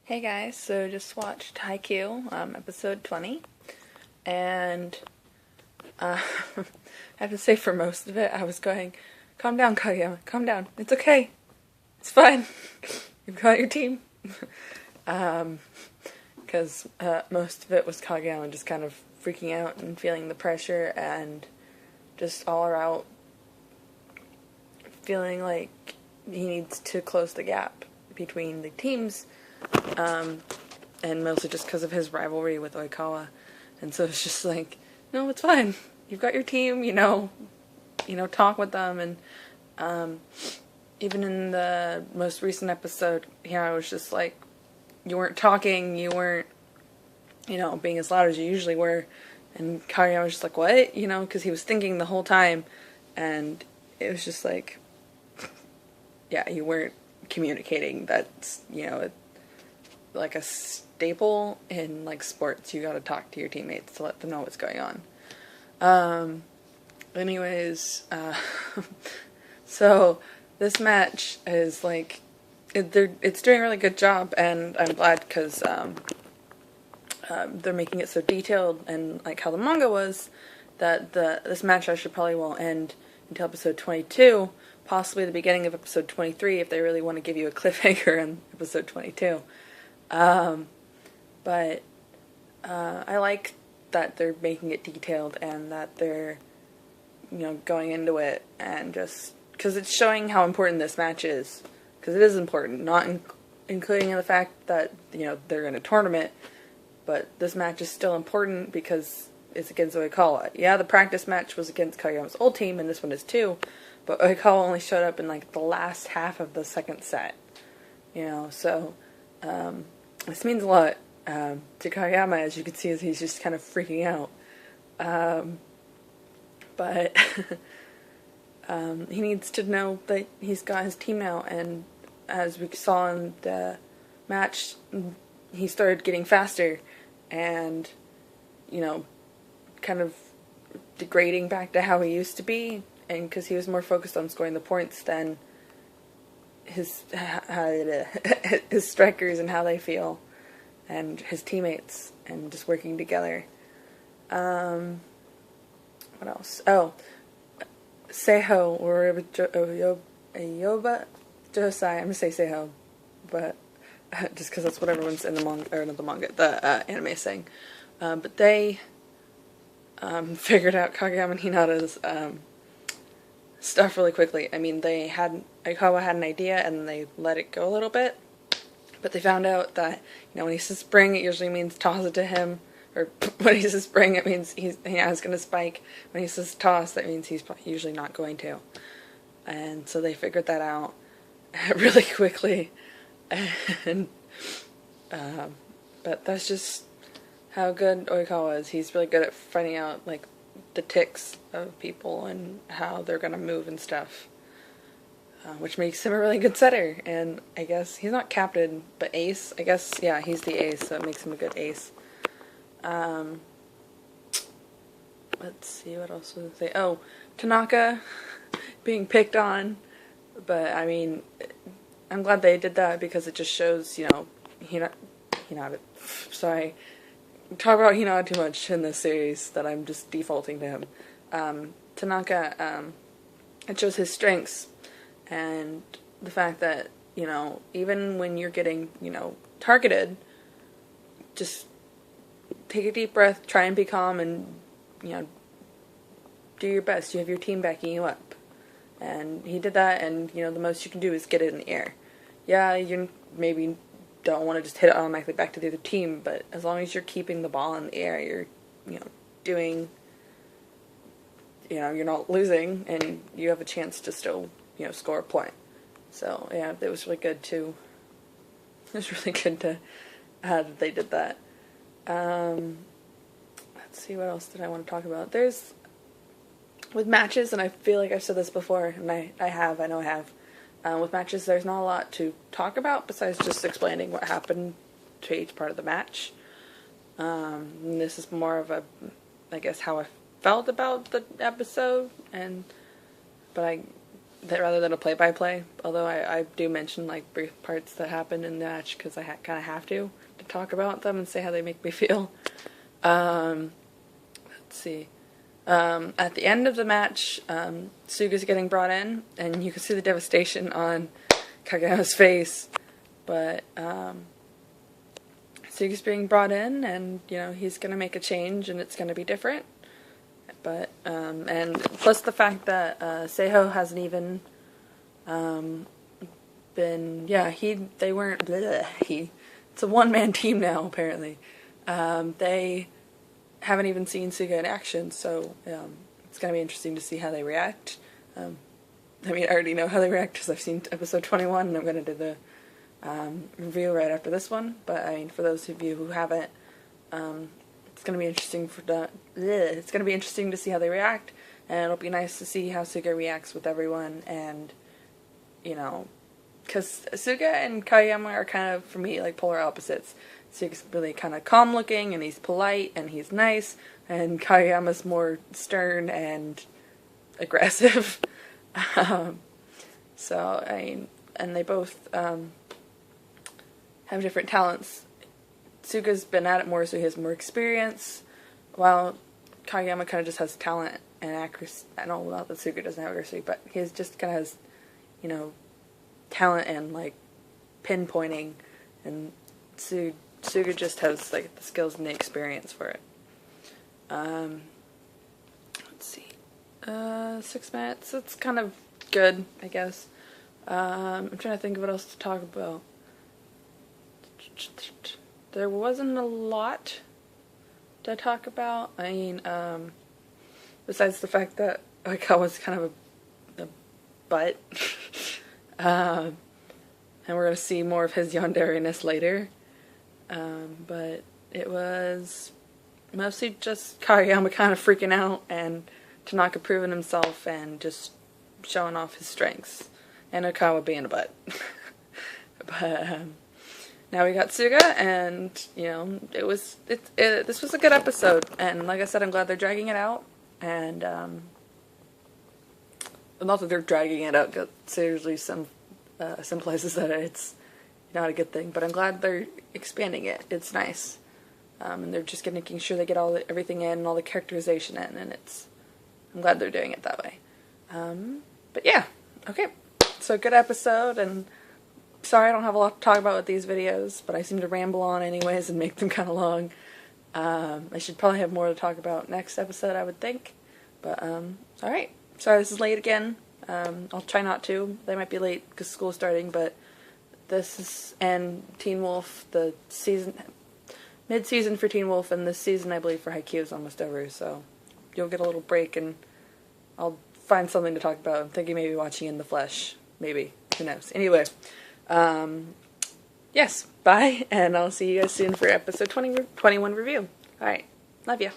Hey guys, so just watched Haikyuu, episode 20, and I have to say for most of it I was going, calm down Kageyama, calm down, it's okay, it's fine, you've got your team, because most of it was Kageyama just kind of freaking out and feeling the pressure and just all around feeling like he needs to close the gap between the teams. And mostly just because of his rivalry with Oikawa. And so it's just like, no, it's fine. You've got your team, talk with them. And even in the most recent episode, here I was just like, you weren't talking, you weren't, being as loud as you usually were. And Kageyama was just like, what? Because he was thinking the whole time. And it was just like, yeah, you weren't communicating. That's, like a staple in like sports. You gotta talk to your teammates to let them know what's going on. Anyways, so this match is like it's doing a really good job, and I'm glad because they're making it so detailed and like how the manga was that this match actually probably won't end until episode 22, possibly the beginning of episode 23 if they really want to give you a cliffhanger in episode 22. But I like that they're making it detailed and that they're, going into it and just, because it's showing how important this match is. Because it is important, not including in the fact that, they're in a tournament, but this match is still important because it's against Oikawa. Yeah, the practice match was against Kageyama's old team, and this one is too, but Oikawa only showed up in, like, the last half of the second set. So, this means a lot to Kageyama, as you can see, as he's just kind of freaking out. But he needs to know that he's got his team now, and as we saw in the match, he started getting faster and, kind of degrading back to how he used to be, and because he was more focused on scoring the points than his strikers and how they feel, and his teammates, and just working together. What else? Oh, Seiho, or Ayoba Josai. I'm gonna say Seiho, but just because that's what everyone's in the manga, or not the manga, the anime is saying. But they figured out Kageyama and Hinata's stuff really quickly. I mean, Aikawa had an idea and they let it go a little bit, but they found out that, when he says spring, it usually means toss it to him, or when he says spring, it means he's going to spike. When he says toss, that means he's usually not going to. And so they figured that out really quickly, and but that's just how good Oikawa is. He's really good at finding out, like, the tics of people and how they're gonna move and stuff, which makes him a really good setter. And I guess he's not captain, but ace. I guess, yeah, he's the ace, so it makes him a good ace. Let's see, what else was I say? Oh, Tanaka being picked on, but I mean, I'm glad they did that because it just shows, sorry, talk about Hinata too much in this series that I'm just defaulting to him. Tanaka, it shows his strengths and the fact that, even when you're getting, targeted, just take a deep breath, try and be calm, and, do your best. You have your team backing you up. And he did that, and, the most you can do is get it in the air. Yeah, you maybe don't want to just hit it automatically back to the other team, but as long as you're keeping the ball in the air, you're, doing, you're not losing, and you have a chance to still, score a point. So, yeah, it was really good to, that they did that. Let's see, what else did I want to talk about? With matches, and I feel like I've said this before, and I know I have, with matches, there's not a lot to talk about besides just explaining what happened to each part of the match. And this is more of I guess, how I felt about the episode, but I that rather than a play-by-play, although I do mention like brief parts that happened in the match because I kind of have to talk about them and say how they make me feel. Let's see. At the end of the match, Suga's getting brought in, and you can see the devastation on Kageyama's face, but Suga's being brought in, and you know he's gonna make a change, and it's gonna be different. But and plus the fact that Seiho hasn't even been, they weren't, it's a one-man team now apparently. They haven't even seen Suga in action, so it's gonna be interesting to see how they react. I mean, I already know how they react because I've seen episode 21, and I'm gonna do the review right after this one. But I mean, for those of you who haven't, it's gonna be interesting it's gonna be interesting to see how they react, and it'll be nice to see how Suga reacts with everyone. And you know, because Suga and Kageyama are kind of, for me, like polar opposites. Suga's really kind of calm looking, and he's polite, and he's nice, and Kageyama's more stern and aggressive. So, I mean, and they both have different talents. Suga's been at it more, so he has more experience, while Kageyama kind of just has talent and accuracy. I know, not that Suga doesn't have accuracy, but he just kind of has, you know, talent and, like, pinpointing, and Suga just has, like, the skills and the experience for it. Let's see. 6 minutes. It's kind of good, I guess. I'm trying to think of what else to talk about. There wasn't a lot to talk about. I mean, besides the fact that Oikawa's kind of a butt. And we're going to see more of his yandere-ness later. But it was mostly just Kageyama kind of freaking out, and Tanaka proving himself and just showing off his strengths, and Oikawa being a butt. But now we got Suga, and you know this was a good episode, and like I said, I'm glad they're dragging it out, and not that they're dragging it out, because seriously some places that it's not a good thing, but I'm glad they're expanding it. It's nice, and they're just making sure they get everything in and all the characterization in, and I'm glad they're doing it that way. But yeah, okay, so good episode, and sorry I don't have a lot to talk about with these videos, but I seem to ramble on anyways and make them kind of long. I should probably have more to talk about next episode, I would think, but alright, sorry this is late again. I'll try not to. They might be late because school's starting, but this is, and Teen Wolf, the season, mid-season for Teen Wolf, and this season, I believe, for Haikyuu is almost over, so you'll get a little break, and I'll find something to talk about. I'm thinking maybe watching In the Flesh. Maybe. Who knows? Anyway, yes, bye, and I'll see you guys soon for episode 21 review. Alright, love ya.